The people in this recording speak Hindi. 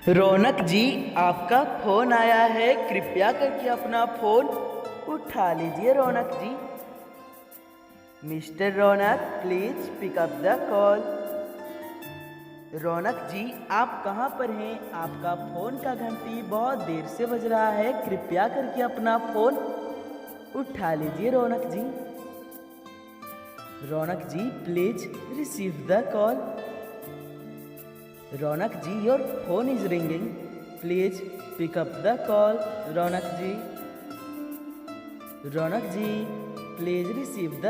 रौनक जी, आपका फोन आया है, कृपया करके अपना फोन उठा लीजिए। Raunak ji, mister Raunak, please pick up the call. Raunak ji, आप कहाँ पर हैं? आपका फोन का घंटी बहुत देर से बज रहा है, कृपया करके अपना फोन उठा लीजिए। Raunak ji, Raunak ji, please receive the call. Raunak ji, your phone is ringing, please pick up the call. Raunak ji, Raunak ji, please receive the